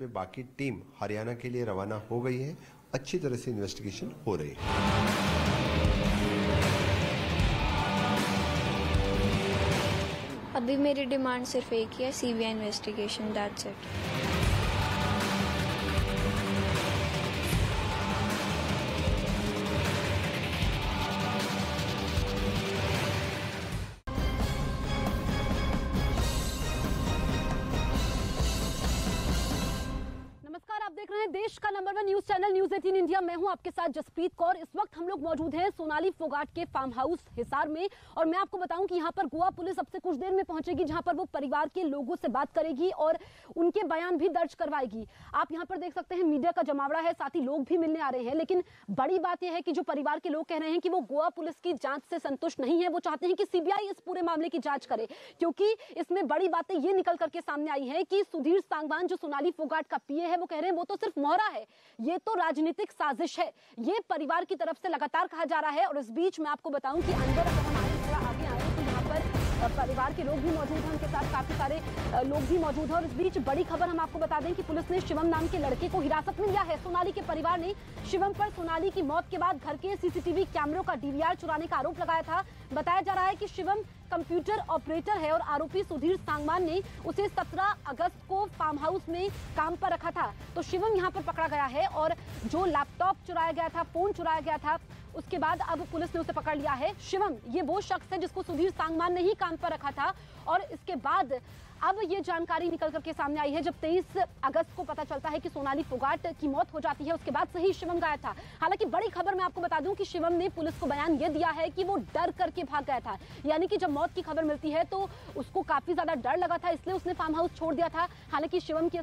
में बाकी टीम हरियाणा के लिए रवाना हो गई है। अच्छी तरह से इन्वेस्टिगेशन हो रही है। अभी मेरी डिमांड सिर्फ एक ही है, सीबीआई इन्वेस्टिगेशन, दैट्स इट। देश का number 1 news channel news 18 India. मैं हूं आपके साथ जसप्रीत कौर। इस वक्त हम लोग मौजूद हैं सोनाली फोगाट के फार्म हाउस हिसार में, और मैं आपको बताऊं कि यहां पर गोवा पुलिस अब से कुछ देर में पहुंचेगी, जहां पर वो परिवार के लोगों से बात करेगी और उनके बयान भी दर्ज करवाएगी। आप यहां पर देख सकते हैं मीडिया का जमावड़ा है, साथ ही लोग भी मिलने आ रहे हैं। लेकिन बड़ी बात यह है कि जो परिवार के लोग कह रहे हैं कि वो गोवा पुलिस की जांच से संतुष्ट नहीं है, वो चाहते हैं कि सीबीआई इस पूरे मामले की जांच करे, क्योंकि इसमें बड़ी बातें ये निकल करके सामने आई है कि सुधीर सांगवान जो सोनाली फोगाट का पीए है, वो कह रहे हैं वो तो सिर्फ मोहरा है, ये तो राजनीतिक साजिश है, ये परिवार की तरफ से लगातार कहा जा रहा है। और इस बीच मैं आपको बताऊं कि अंदर अगर हम आगे आए तो यहाँ पर परिवार के लोग भी मौजूद हैं, उनके साथ काफी सारे लोग भी मौजूद हैं। और इस बीच बड़ी खबर हम आपको बता दें कि पुलिस ने शिवम नाम के लड़के को हिरासत में लिया है। सोनाली के परिवार ने शिवम पर सोनाली की मौत के बाद घर के सीसीटीवी कैमरों का डीवीआर चुराने का आरोप लगाया था। बताया जा रहा है कि शिवम कंप्यूटर ऑपरेटर है और आरोपी सुधीर सांगवान ने उसे 17 अगस्त को फार्म हाउस में काम पर रखा था। तो शिवम यहां पर पकड़ा गया है और जो लैपटॉप चुराया गया था, फोन चुराया गया था, उसके बाद अब पुलिस ने उसे पकड़ लिया है। शिवम ये वो शख्स है जिसको सुधीर सांगवान ने ही काम पर रखा था। और इसके बाद अब ये जानकारी निकल करके सामने आई है, जब 23 अगस्त को पता चलता है कि सोनाली फोगाट की मौत हो जाती है, उसके बाद से ही शिवम गायब था। हालांकि बड़ी खबर मैं आपको बता दूं कि शिवम ने पुलिस को बयान ये दिया है कि वो डर करके भाग गया था, यानी कि जब मौत की खबर मिलती है तो उसको काफी ज्यादा डर लगा था, इसलिए उसने फार्म हाउस छोड़ दिया था। हालांकि शिवम की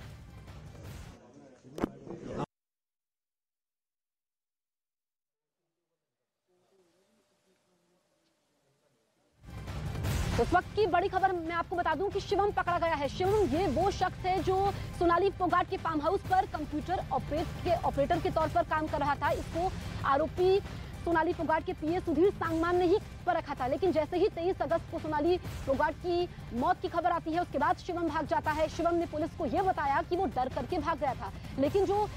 उस वक्त की बड़ी खबर मैं आपको बता दूं कि शिवम पकड़ा गया है। शिवम ये वो शख्स है जो सोनाली फोगाट के फार्म हाउस पर कंप्यूटर ऑपरेटर के तौर पर काम कर रहा था। इसको आरोपी सोनाली फोगाट के पीए सुधीर सांगवान ने ही पर रखा था। लेकिन जैसे ही 23 अगस्त को सोनाली फोगाट की मौत की खबर आती है, उसके बाद शिवम भाग जाता है। शिवम ने पुलिस को यह बताया कि वो डर करके भाग गया था। लेकिन जो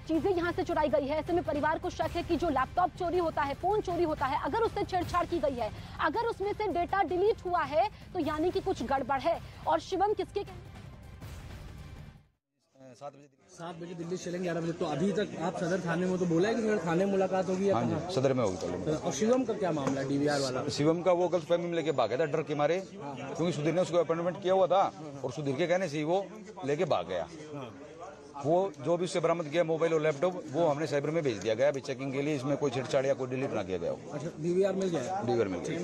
चीजें यहां से चुराई गई है, ऐसे में परिवार को शक है कि जो लैपटॉप चोरी होता है, फोन चोरी होता है, अगर उससे छेड़छाड़ की गई है, अगर उसमें से डेटा डिलीट हुआ है, तो यानी कि कुछ गड़बड़ है। और शिवम किसके 7 बजे दिल्ली चलेंगे 11 बजे। तो अभी तक आप सदर थाने में तो बोला है कि सदर थाने में मुलाकात होगी? हाँ जी, सदर में होगी। और शिवम का क्या मामला है? डीवीआर वाला शिवम का वो गर्ल्स फैमिली में लेके भाग गया था डर के मारे, क्योंकि सुधीर ने उसको अपॉइंटमेंट किया हुआ था और सुधीर के कहने से वो लेके भाग गया। वो जो भी उससे बरामद किया मोबाइल और लैपटॉप, वो हमने साइबर में भेज दिया गया अभी चेकिंग के लिए। इसमें कोई छेड़छाड़ या कोई डिलीट ना किया गया हो। अच्छा, डीवीआर मिल गया? डीवीआर मिल गया।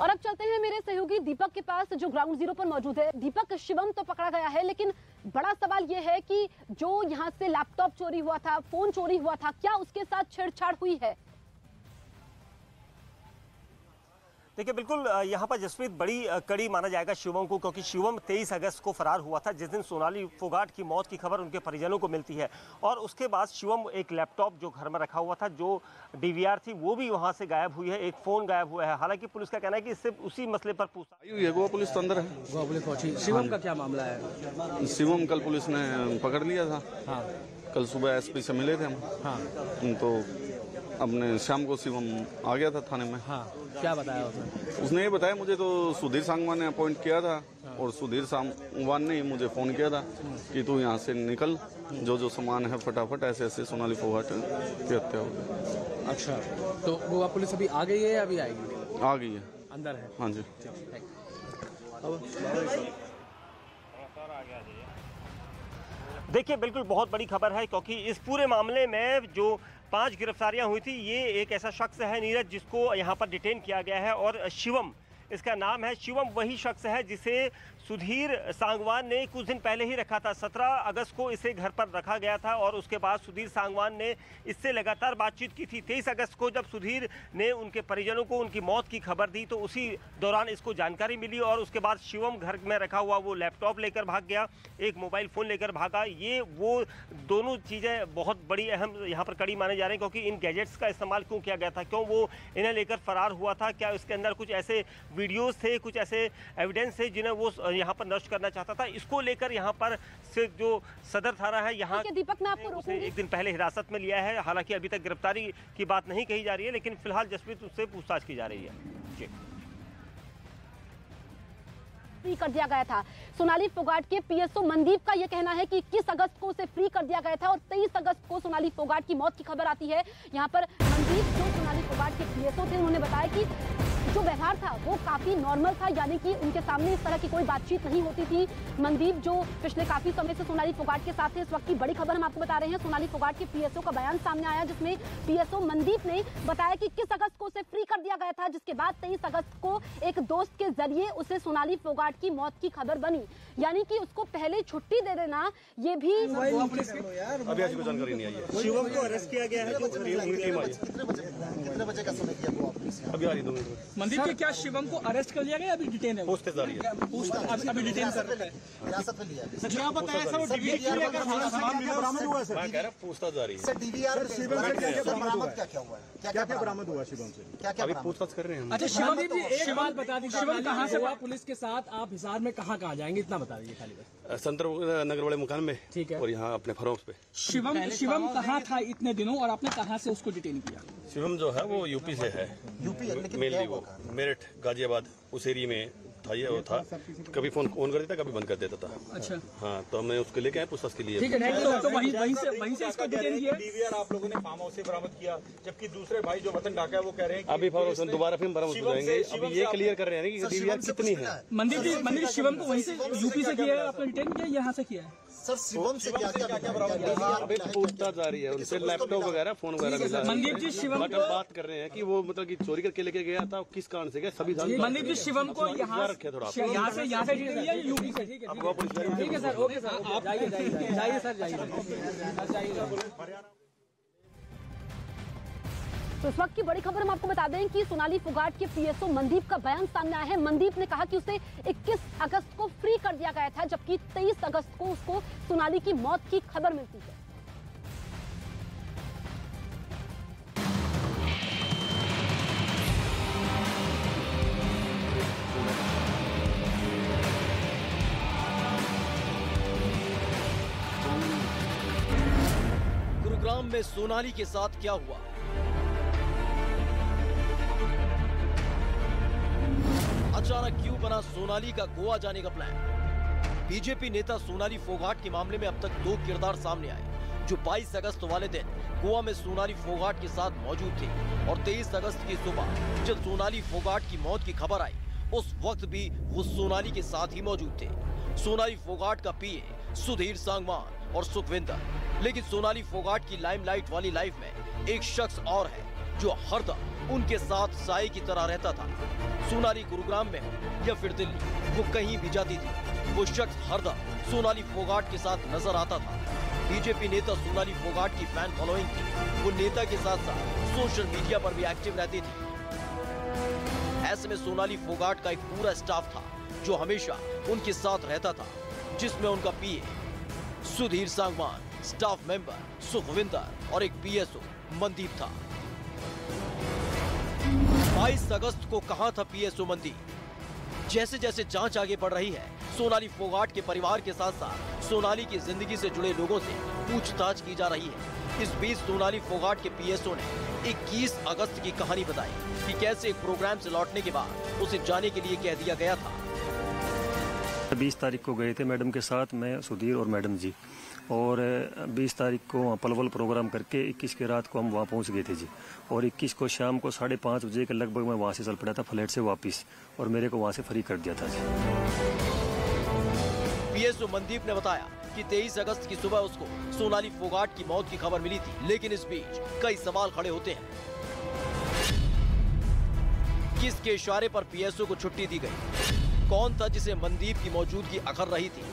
और अब चलते हैं मेरे सहयोगी दीपक के पास, जो ग्राउंड जीरो पर मौजूद है। दीपक, शिवम तो पकड़ा गया है, लेकिन बड़ा सवाल यह है कि जो यहां से लैपटॉप चोरी हुआ था, फोन चोरी हुआ था, क्या उसके साथ छेड़छाड़ हुई है? देखिए, बिल्कुल यहाँ पर जसप्रीत बड़ी कड़ी माना जाएगा शिवम को, क्योंकि शिवम 23 अगस्त को फरार हुआ था, जिस दिन सोनाली फोगाट की मौत की खबर उनके परिजनों को मिलती है। और उसके बाद शिवम एक लैपटॉप जो घर में रखा हुआ था, जो डीवीआर थी, वो भी वहाँ से गायब हुई है, एक फ़ोन गायब हुआ है। हालांकि पुलिस का कहना है कि इससे उसी मसले पर पूछताछ हुई है। गोवा पुलिस तो अंदर है, गोवा पुलिस पहुंची। शिवम का क्या मामला है? शिवम कल पुलिस ने पकड़ लिया था। हाँ, कल सुबह एसपी से मिले थे हम। हाँ, तो अपने शाम को शिवम आ गया था थाने में। हाँ, क्या बताया उसने? उसने ये बताया, मुझे तो सुधीर सांगवान ने अपॉइंट किया था और सुधीर सांगवान ने मुझे फ़ोन किया था कि तू यहाँ से निकल, जो सामान है फटाफट, ऐसे ऐसे सोनाली फोगाट की हत्या हो गई। अच्छा, तो गोवा पुलिस अभी आ गई है या अभी आएगी? आ गई है, अंदर है। हाँ जी। देखिए, बिल्कुल बहुत बड़ी खबर है, क्योंकि इस पूरे मामले में जो 5 गिरफ्तारियां हुई थी, ये एक ऐसा शख्स है नीरज जिसको यहाँ पर डिटेन किया गया है। और शिवम इसका नाम है। शिवम वही शख्स है जिसे सुधीर सांगवान ने कुछ दिन पहले ही रखा था। 17 अगस्त को इसे घर पर रखा गया था और उसके बाद सुधीर सांगवान ने इससे लगातार बातचीत की थी। 23 अगस्त को जब सुधीर ने उनके परिजनों को उनकी मौत की खबर दी, तो उसी दौरान इसको जानकारी मिली और उसके बाद शिवम घर में रखा हुआ वो लैपटॉप लेकर भाग गया, एक मोबाइल फ़ोन लेकर भागा। ये वो दोनों चीज़ें बहुत बड़ी अहम यहाँ पर कड़ी माने जा रही हैं, क्योंकि इन गैजेट्स का इस्तेमाल क्यों किया गया था, क्यों वो इन्हें लेकर फरार हुआ था, क्या इसके अंदर कुछ ऐसे वीडियोस थे, कुछ ऐसे एविडेंस थे जिन्हें वो यहाँ पर नष्ट करना चाहता था। इसको लेकर यहाँ पर से जो सदर थाना है यहाँ दीपक, मैं आपको रोकूंगी। एक दिन पहले हिरासत में लिया है। हालांकि अभी तक गिरफ्तारी की बात नहीं कही जा रही है, लेकिन फिलहाल जसप्रीत उससे पूछताछ की जा रही है। जी, फ्री कर दिया गया था। सोनाली फोगाट के पीएसओ मनदीप का यह कहना है कि 21 अगस्त को उसे फ्री कर दिया गया था और 23 अगस्त को सोनाली फोगाट की मौत की खबर आती है। यहाँ पर मनदीप जो सोनाली फोगाट के पीएसओ थे, उन्होंने बताया कि जो व्यवहार था वो काफी नॉर्मल था, यानी कि उनके सामने इस तरह की कोई बातचीत नहीं होती थी। मनदीप जो पिछले काफी समय से सोनाली फोगाट के साथ थे, इस वक्त की बड़ी खबर हम आपको बता रहे हैं। सोनाली फोगाट के पीएसओ का बयान सामने आया, जिसमें पीएसओ मनदीप ने बताया कि 21 अगस्त को उसे फ्री कर दिया गया था, जिसके बाद 23 अगस्त को एक दोस्त के जरिए उसे सोनाली फोगाट की मौत की खबर बनी। यानी कि उसको पहले छुट्टी दे देना, ये भी अभी ऐसी कोई जानकारी नहीं आई है। शिवम को अरेस्ट किया गया है। कितने बजे का समय किया वो आपने? अभी आ रही 2 मिनट। मनदीप जी, क्या शिवम को अरेस्ट कर लिया गया, अभी डिटेन है? पूछते जा रही है। अभी डिटेन कर रहे हैं, हिरासत में लिया है। क्या बताया सर? वो बरामद हुआ है। मैं कह रहा पूछताछ जा रही है। सर डीवीआर बरामद क्या हुआ है? क्या बरामद हुआ शिवम से? क्या अभी पूछताछ कर रहे हैं हम। अच्छा शिवम जी, एक बात बता दीजिए, शिवम कहाँ से हुआ? पुलिस के साथ आप हिसार में कहाँ जाएंगे, इतना बता दीजिए खाली बस। संतर नगर वाले मकान में, ठीक है, और यहाँ अपने फरोख्त पे। शिवम कहाँ था इतने दिनों और आपने कहाँ से उसको डिटेन किया? शिवम जो है वो यूपी से है। यूपी है, लेकिन मेनली वो मेरठ, गाजियाबाद उस एरिया में था। ये वो था, कभी फोन ऑन कर देता, कभी बंद कर देता था। अच्छा, हाँ, तो हमने उसको लेके आए पूछताछ के लिए। ठीक है, तो वहीं से इसको डिटेन किया। डीवीआर आप लोगों ने फार्म हाउस से बरामद किया, जबकि दूसरे भाई जो वतन ढाका है वो कह रहे हैं कि अभी फार्म हाउस दोबारा फिर बरामद हो जाएंगे। अभी ये क्लियर कर रहे हैं कि डीवीआर कितनी है। मनदीप जी, शिवम को वहीं से यूपी से किया है आपने डिटेन किया, यहाँ से किया है? सर शिवम से क्या अभी पूछताछ जा रही है, उनसे लैपटॉप वगैरह, फोन वगैरह मिला है। मनदीप जी, शिवम बट हम बात कर रहे हैं कि वो मतलब कि चोरी करके लेके गया था, किस कारण से गया, सभी मनदीप जी, शिवम को यहाँ रखे थोड़ा से डिटेन किया या यूपी से? ठीक है सर, ओके सर, आप जाइए सर, जाइए। तो इस वक्त की बड़ी खबर हम आपको बता दें कि सोनाली फोगाट के पीएसओ मनदीप का बयान सामने आया है। मनदीप ने कहा कि उसे 21 अगस्त को फ्री कर दिया गया था, जबकि 23 अगस्त को उसको सोनाली की मौत की खबर मिलती है। गुरुग्राम में सोनाली के साथ क्या हुआ? अचानक क्यों बना सोनाली का गोवा जाने का प्लान? बीजेपी नेता सोनाली फोगाट के मामले में अब तक 2 किरदार सामने आए, जो 22 अगस्त वाले दिन गोवा में सोनाली फोगाट के साथ मौजूद थे और 23 अगस्त की सुबह जब सोनाली फोगाट की मौत की खबर आई, उस वक्त भी वो सोनाली के साथ ही मौजूद थे। सोनाली फोगाट का पीए सुधीर सांगवान और सुखविंदर। लेकिन सोनाली फोगाट की लाइमलाइट वाली लाइफ में एक शख्स और है जो हरदम उनके साथ साए की तरह रहता था। सोनाली गुरुग्राम में हो या फिर दिल्ली, वो कहीं भी जाती थी, वो शख्स हरदम सोनाली फोगाट के साथ नजर आता था। बीजेपी नेता सोनाली फोगाट की फैन फॉलोइंग थी। वो नेता के साथ साथ सोशल मीडिया पर भी एक्टिव रहती थी। ऐसे में सोनाली फोगाट का एक पूरा स्टाफ था जो हमेशा उनके साथ रहता था, जिसमें उनका पीए सुधीर सांगवान, स्टाफ मेंबर सुखविंदर और एक पीएसओ मनदीप था। 22 अगस्त को कहां था पीएसओ मनदीप? जैसे जैसे जांच आगे बढ़ रही है, सोनाली फोगाट के परिवार के साथ साथ सोनाली की जिंदगी से जुड़े लोगों से पूछताछ की जा रही है। इस बीच सोनाली फोगाट के पीएसओ ने 21 अगस्त की कहानी बताई कि कैसे एक प्रोग्राम से लौटने के बाद उसे जाने के लिए कह दिया गया था। 20 तारीख को गए थे मैडम के साथ, मैं, सुधीर और मैडम जी, और 20 तारीख को वहाँ पलवल प्रोग्राम करके 21 की रात को हम वहाँ पहुँच गए थे जी। और 21 को शाम को 5:30 बजे के लगभग मैं वहाँ से चल पड़ा था फ्लैट से वापस, और मेरे को वहाँ से फ्री कर दिया था जी। पीएसओ मनदीप ने बताया कि 23 अगस्त की सुबह उसको सोनाली फोगाट की मौत की खबर मिली थी। लेकिन इस बीच कई सवाल खड़े होते हैं। किसके इशारे पर पीएसओ को छुट्टी दी गई? कौन था जिसे मनदीप की मौजूदगी अखर रही थी?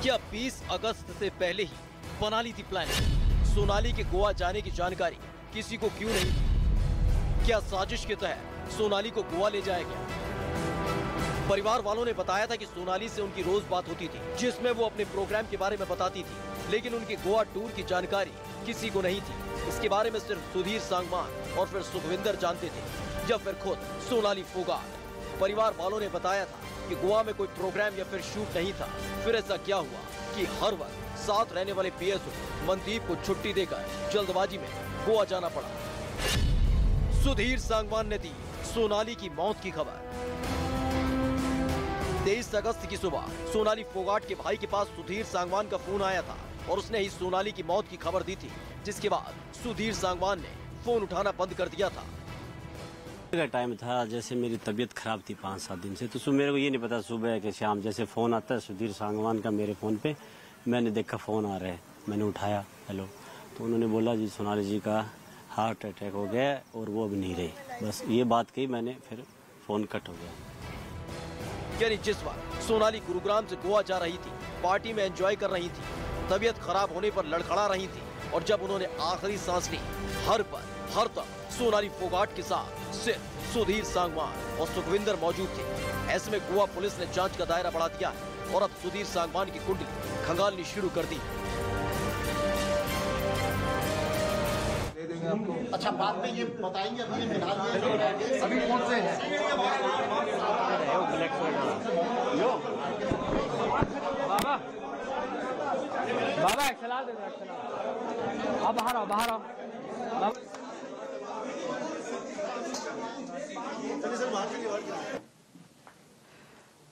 क्या 20 अगस्त से पहले ही बना ली थी प्लानिंग? सोनाली के गोवा जाने की जानकारी किसी को क्यों नहीं थी? क्या साजिश के तहत सोनाली को गोवा ले जाया गया? परिवार वालों ने बताया था कि सोनाली से उनकी रोज बात होती थी, जिसमें वो अपने प्रोग्राम के बारे में बताती थी, लेकिन उनके गोवा टूर की जानकारी किसी को नहीं थी। इसके बारे में सिर्फ सुधीर सांगवान और फिर सुखविंदर जानते थे, या फिर खुद सोनाली फोगाट। परिवार वालों ने बताया था कि गोवा में कोई प्रोग्राम या फिर शूट नहीं था। फिर ऐसा क्या हुआ कि हर वक्त साथ रहने वाले पीएसओ मनदीप को छुट्टी देकर जल्दबाजी में गोवा जाना पड़ा। सुधीर सांगवान ने दी सोनाली की मौत की खबर। 23 अगस्त की सुबह सोनाली फोगाट के भाई के पास सुधीर सांगवान का फोन आया था और उसने ही सोनाली की मौत की खबर दी थी, जिसके बाद सुधीर सांगवान ने फोन उठाना बंद कर दिया था। का टाइम था, जैसे मेरी तबीयत खराब थी 5-7 दिन से, तो मेरे को ये नहीं पता सुबह के शाम जैसे फोन आता है सुधीर सांगवान का मेरे फोन पे। मैंने देखा फोन आ रहा है, मैंने उठाया, हेलो, तो उन्होंने बोला जी सोनाली जी का हार्ट अटैक हो गया और वो अब नहीं रही। बस ये बात कही मैंने, फिर फोन कट हो गया। यानी जिस वक्त सोनाली गुरुग्राम से गोवा जा रही थी, पार्टी में एंजॉय कर रही थी, तबीयत खराब होने पर लड़खड़ा रही थी और जब उन्होंने आखिरी सांस ली, हर पल हर तक सोनाली फोगाट के साथ सिर्फ सुधीर सांगवान और सुखविंदर मौजूद थे। ऐसे में गोवा पुलिस ने जांच का दायरा बढ़ा दिया है और अब सुधीर सांगवान की कुंडली खंगालनी शुरू कर दी। अच्छा, बाद में ये बताएंगे अभी फिलहाल अभी कौन से हैं? बाबा एक्सला दे दो, एक्सला। अब बाहर आओ, बाहर आओ।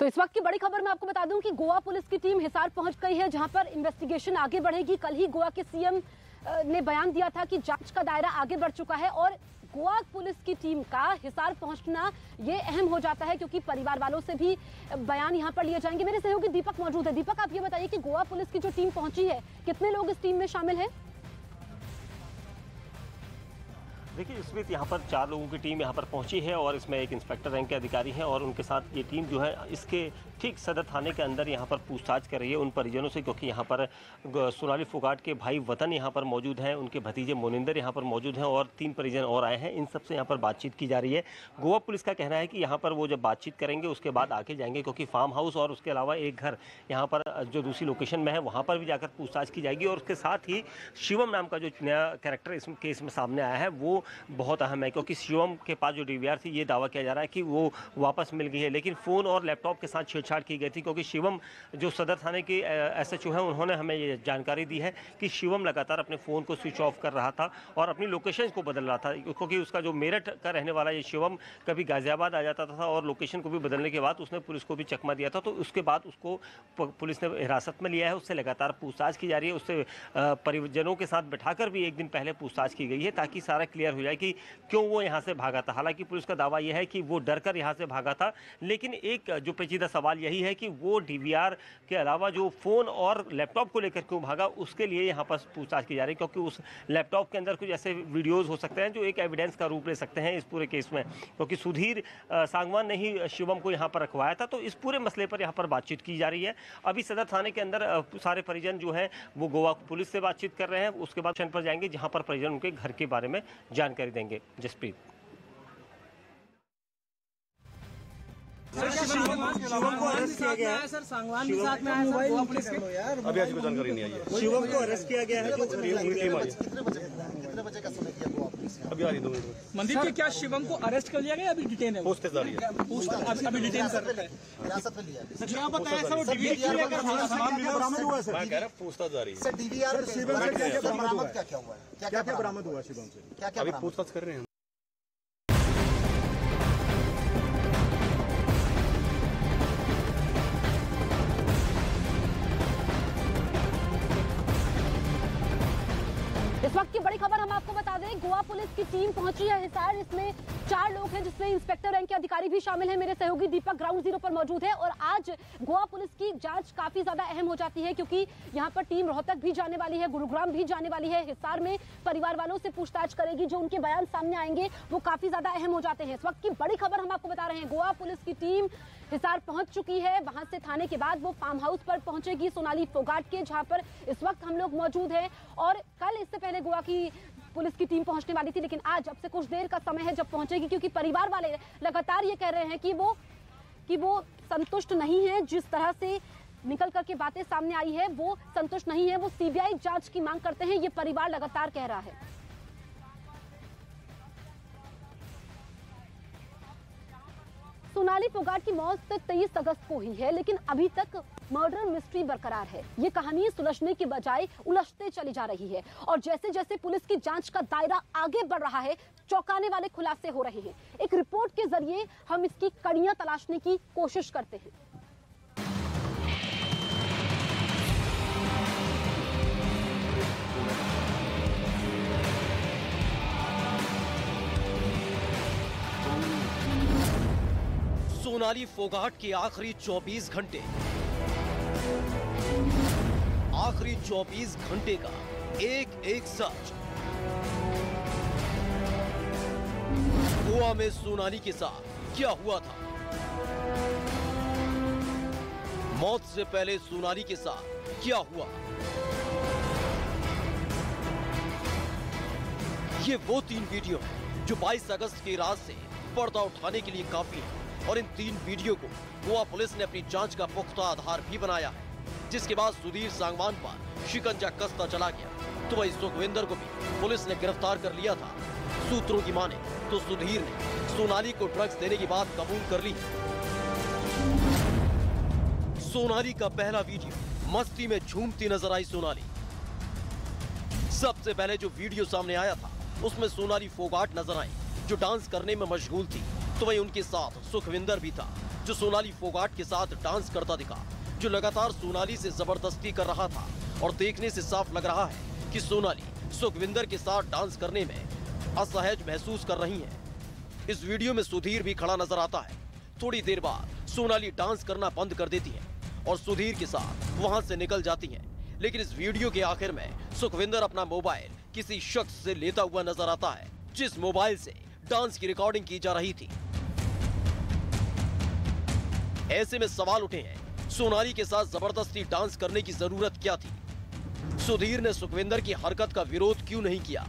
तो इस वक्त की बड़ी खबर मैं आपको बता दूं कि गोवा पुलिस की टीम हिसार पहुंच गई है, जहां पर इन्वेस्टिगेशन आगे बढ़ेगी। कल ही गोवा के सीएम ने बयान दिया था कि जांच का दायरा आगे बढ़ चुका है और गोवा पुलिस की टीम का हिसार पहुंचना ये अहम हो जाता है, क्योंकि परिवार वालों से भी बयान यहां पर लिए जाएंगे। मेरे सहयोगी दीपक मौजूद है। दीपक, आप ये बताइए कि गोवा पुलिस की जो टीम पहुंची है, कितने लोग इस टीम में शामिल हैं? देखिए, इस बीच यहाँ पर 4 लोगों की टीम यहाँ पर पहुँची है और इसमें एक इंस्पेक्टर रैंक के अधिकारी हैं और उनके साथ ये टीम जो है इसके ठीक सदर थाने के अंदर यहाँ पर पूछताछ कर रही है उन परिजनों से, क्योंकि यहाँ पर सोनाली फोगाट के भाई वतन यहाँ पर मौजूद हैं, उनके भतीजे मोनिंदर यहाँ पर मौजूद हैं और 3 परिजन और आए हैं। इन सबसे यहाँ पर बातचीत की जा रही है। गोवा पुलिस का कहना है कि यहाँ पर वो जब बातचीत करेंगे उसके बाद आके जाएंगे, क्योंकि फार्म हाउस और उसके अलावा एक घर यहाँ पर जो दूसरी लोकेशन में है वहाँ पर भी जाकर पूछताछ की जाएगी। और उसके साथ ही शिवम नाम का जो नया कैरेक्टर इस केस में सामने आया है वो बहुत अहम है, क्योंकि शिवम के पास जो डीवीआर थी ये दावा किया जा रहा है कि वो वापस मिल गई है, लेकिन फ़ोन और लैपटॉप के साथ छेड़छाड़ की गई थी। क्योंकि शिवम जो सदर थाने के एसएचओ हैं उन्होंने हमें ये जानकारी दी है कि शिवम लगातार अपने फ़ोन को स्विच ऑफ कर रहा था और अपनी लोकेशन को बदल रहा था, क्योंकि उसका जो मेरठ का रहने वाला ये शिवम कभी गाजियाबाद आ जाता था और लोकेशन को भी बदलने के बाद उसने पुलिस को भी चकमा दिया था। तो उसके बाद उसको पुलिस ने हिरासत में लिया है, उससे लगातार पूछताछ की जा रही है। उससे परिजनों के साथ बैठाकर भी एक दिन पहले पूछताछ की गई है ताकि सारा क्लियर हो जाए कि क्यों वो यहाँ से भागा था। हालांकि पुलिस का दावा यह है कि वो डरकर यहाँ से भागा था, लेकिन एक जो पेचीदा सवाल यही है कि वो डीवीआर के अलावा जो फ़ोन और लैपटॉप को लेकर क्यों भागा, उसके लिए यहाँ पर पूछताछ की जा रही है। क्योंकि उस लैपटॉप के अंदर कुछ ऐसे वीडियोज़ हो सकते हैं जो एक एविडेंस का रूप ले सकते हैं इस पूरे केस में, क्योंकि सुधीर सांगवान ने ही शिवम को यहाँ पर रखवाया था। तो इस पूरे मसले पर यहाँ पर बातचीत की जा रही है। अभी सदर थाने के अंदर सारे परिजन जो हैं वो गोवा पुलिस से बातचीत कर रहे हैं, उसके बाद स्टेशन पर जाएंगे जहाँ पर परिजन उनके घर के बारे में जानकारी देंगे। जसप्रीत। शिवम को अरेस्ट किया गया है सर, सांगवान के साथ में आया सर गोवा पुलिस के। अभी ऐसी कोई जानकारी नहीं आई है। शिवम को अरेस्ट किया गया है, कितने बजे का समय किया गोवा पुलिस ने? अभी आ रही 2 मिनट। मनदीप जी, क्या शिवम को अरेस्ट कर लिया गया, अभी डिटेन है? पूछताछ जारी है, अभी डिटेन कर रहे हैं, हिरासत में लिया है। क्या बताया सर? वो डीवीआर बरामद हुआ है सर? मैं कह रहा पूछताछ जारी है। सर, डीवीआर शिवम से क्या बरामद क्या हुआ है? क्या बरामद हुआ शिवम से? क्या अभी पूछताछ कर रहे हैं। इस वक्त की बड़ी खबर हम आपको बता दें, गोवा पुलिस की टीम पहुंची है हिसार। इसमें 4 लोग हैं, जिसमें इंस्पेक्टर रैंक के अधिकारी भी शामिल हैं। मेरे सहयोगी दीपक ग्राउंड जीरो पर मौजूद है और आज गोवा पुलिस की जांच काफी ज्यादा अहम हो जाती है, क्योंकि यहाँ पर टीम रोहतक भी जाने वाली है, गुरुग्राम भी जाने वाली है। हिसार में परिवार वालों से पूछताछ करेगी, जो उनके बयान सामने आएंगे वो काफी ज्यादा अहम हो जाते हैं। इस वक्त की बड़ी खबर हम आपको बता रहे हैं, गोवा पुलिस की टीम हिसार पहुंच चुकी है। वहां से थाने के बाद वो फार्म हाउस पर पहुंचेगी सोनाली फोगाट के, जहां पर इस वक्त हम लोग मौजूद हैं। और कल इससे पहले गोवा की पुलिस की टीम पहुंचने वाली थी, लेकिन आज अब से कुछ देर का समय है जब पहुंचेगी, क्योंकि परिवार वाले लगातार ये कह रहे हैं कि वो संतुष्ट नहीं है। जिस तरह से निकल करके बातें सामने आई है वो संतुष्ट नहीं है, वो सीबीआई जांच की मांग करते हैं, ये परिवार लगातार कह रहा है। सोनाली फोगाट की मौत 23 अगस्त को हुई है, लेकिन अभी तक मर्डर मिस्ट्री बरकरार है। ये कहानी सुलझने के बजाय उलझते चली जा रही है और जैसे जैसे पुलिस की जांच का दायरा आगे बढ़ रहा है, चौंकाने वाले खुलासे हो रहे हैं। एक रिपोर्ट के जरिए हम इसकी कड़ियां तलाशने की कोशिश करते हैं। सोनाली फोगाट के आखिरी 24 घंटे, आखिरी 24 घंटे का एक एक सच। गोवा में सोनाली के साथ क्या हुआ था? मौत से पहले सोनाली के साथ क्या हुआ? ये वो 3 वीडियो हैं जो 22 अगस्त की रात से पर्दा उठाने के लिए काफी है और इन 3 वीडियो को गोवा पुलिस ने अपनी जांच का पुख्ता आधार भी बनाया है, जिसके बाद सुधीर सांगवान पर शिकंजा कसता चला गया। तो वही सुखविंदर को भी पुलिस ने गिरफ्तार कर लिया था। सूत्रों की माने तो सुधीर ने सोनाली को ड्रग्स देने की बात कबूल कर ली। सोनाली का पहला वीडियो, मस्ती में झूमती नजर आई सोनाली। सबसे पहले जो वीडियो सामने आया था उसमें सोनाली फोगाट नजर आई जो डांस करने में मशगूल थी। तो वही उनके साथ सुखविंदर भी था जो सोनाली फोगाट के साथ डांस करता दिखा, जो लगातार सोनाली से जबरदस्ती कर रहा था। और देखने से साफ लग रहा है कि सोनाली सुखविंदर के साथ डांस करने में असहज महसूस कर रही है। इस वीडियो में सुधीर भी खड़ा नजर आता है। थोड़ी देर बाद सोनाली डांस करना बंद कर देती है और सुधीर के साथ वहां से निकल जाती है। लेकिन इस वीडियो के आखिर में सुखविंदर अपना मोबाइल किसी शख्स से लेता हुआ नजर आता है, जिस मोबाइल से डांस की रिकॉर्डिंग की जा रही थी। ऐसे में सवाल उठे हैं, सोनाली के साथ जबरदस्ती डांस करने की जरूरत क्या थी? सुधीर ने सुखविंदर की हरकत का विरोध क्यों नहीं किया?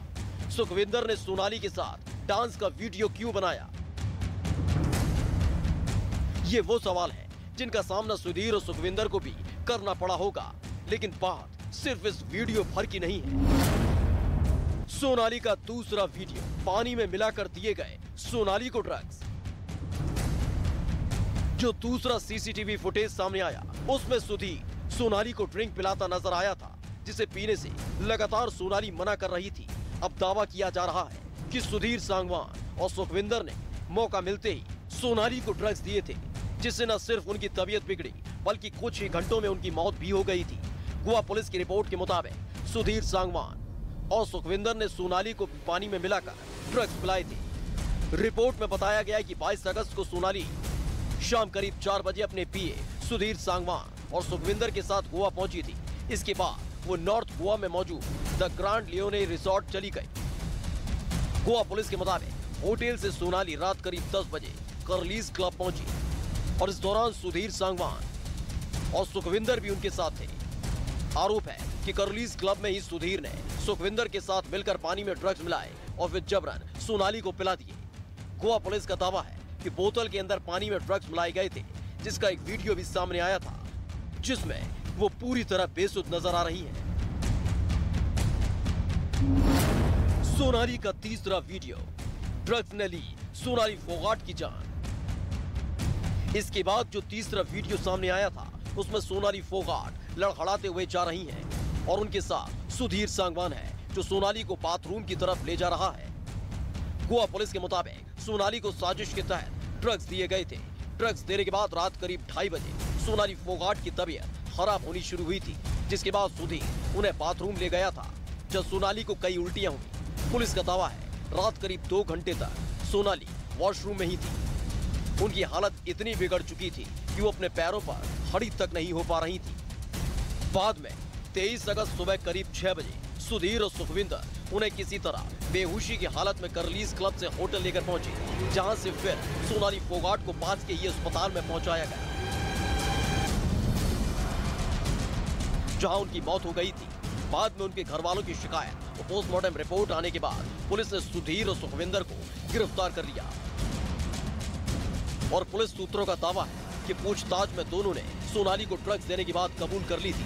सुखविंदर ने सोनाली के साथ डांस का वीडियो क्यों बनाया? ये वो सवाल है जिनका सामना सुधीर और सुखविंदर को भी करना पड़ा होगा। लेकिन बात सिर्फ इस वीडियो भर की नहीं है। सोनाली का दूसरा वीडियो, पानी में मिलाकर दिए गए सोनाली को ड्रग्स। जो दूसरा सीसीटीवी फुटेज सामने आया उसमें सुधीर सोनाली को ड्रिंक पिलाता नजर आया था, जिसे पीने से लगातार सोनाली मना कर रही थी। अब दावा किया जा रहा है कि सुधीर सांगवान और सुखविंदर ने मौका मिलते ही सोनाली को ड्रग्स दिए थे, जिससे न सिर्फ उनकी तबीयत बिगड़ी बल्कि कुछ ही घंटों में उनकी मौत भी हो गई थी। गोवा पुलिस की रिपोर्ट के मुताबिक सुधीर सांगवान और सुखविंदर ने सोनाली को पानी में मिलाकर ड्रग्स पिलाए थे। रिपोर्ट में बताया गया कि 22 अगस्त को सोनाली शाम करीब 4 बजे अपने पीए सुधीर सांगवान और सुखविंदर के साथ गोवा पहुंची थी। इसके बाद वो नॉर्थ गोवा में मौजूद द ग्रांड लियोने रिसोर्ट चली गई। गोवा पुलिस के मुताबिक होटल से सोनाली रात करीब 10 बजे कर्लीज क्लब पहुंची और इस दौरान सुधीर सांगवान और सुखविंदर भी उनके साथ थे। आरोप है कि कर्लीज क्लब में ही सुधीर ने सुखविंदर के साथ मिलकर पानी में ड्रग्स मिलाए और फिर जबरन सोनाली को पिला दिए। गोवा पुलिस का दावा है कि बोतल के अंदर पानी में ड्रग्स मिलाए गए थे, जिसका एक वीडियो भी सामने आया था जिसमें वो पूरी तरह बेसुध नजर आ रही है। सोनाली का तीसरा वीडियो, ड्रग्स ने ली सोनाली फोगाट की जान। इसके बाद जो तीसरा वीडियो सामने आया था उसमें सोनाली फोगाट लड़खड़ाते हुए जा रही हैं और उनके साथ सुधीर सांगवान है जो सोनाली को बाथरूम की तरफ ले जा रहा है। गोवा पुलिस के मुताबिक सोनाली को साजिश के तहत ड्रग्स दिए गए थे। ड्रग्स देने के बाद रात करीब 2:30 बजे सोनाली फोगाट की तबीयत खराब होनी शुरू हुई थी, जिसके बाद सुधीर उन्हें बाथरूम ले गया था जब सोनाली को कई उल्टियां हुई। पुलिस का दावा है रात करीब 2 घंटे तक सोनाली वॉशरूम में ही थी। उनकी हालत इतनी बिगड़ चुकी थी कि वो अपने पैरों पर खड़ी तक नहीं हो पा रही थी। बाद में 23 अगस्त सुबह करीब 6 बजे सुधीर और सुखविंदर उन्हें किसी तरह बेहोशी की हालत में कर्लीज क्लब से होटल लेकर पहुंचे, जहां से फिर सोनाली फोगाट को पास के ही अस्पताल में पहुंचाया गया, जहां उनकी मौत हो गई थी। बाद में उनके घर वालों की शिकायत और पोस्टमार्टम रिपोर्ट आने के बाद पुलिस ने सुधीर और सुखविंदर को गिरफ्तार कर लिया और पुलिस सूत्रों का दावा है कि पूछताछ में दोनों ने सोनाली को ड्रग्स देने की बात कबूल कर ली थी।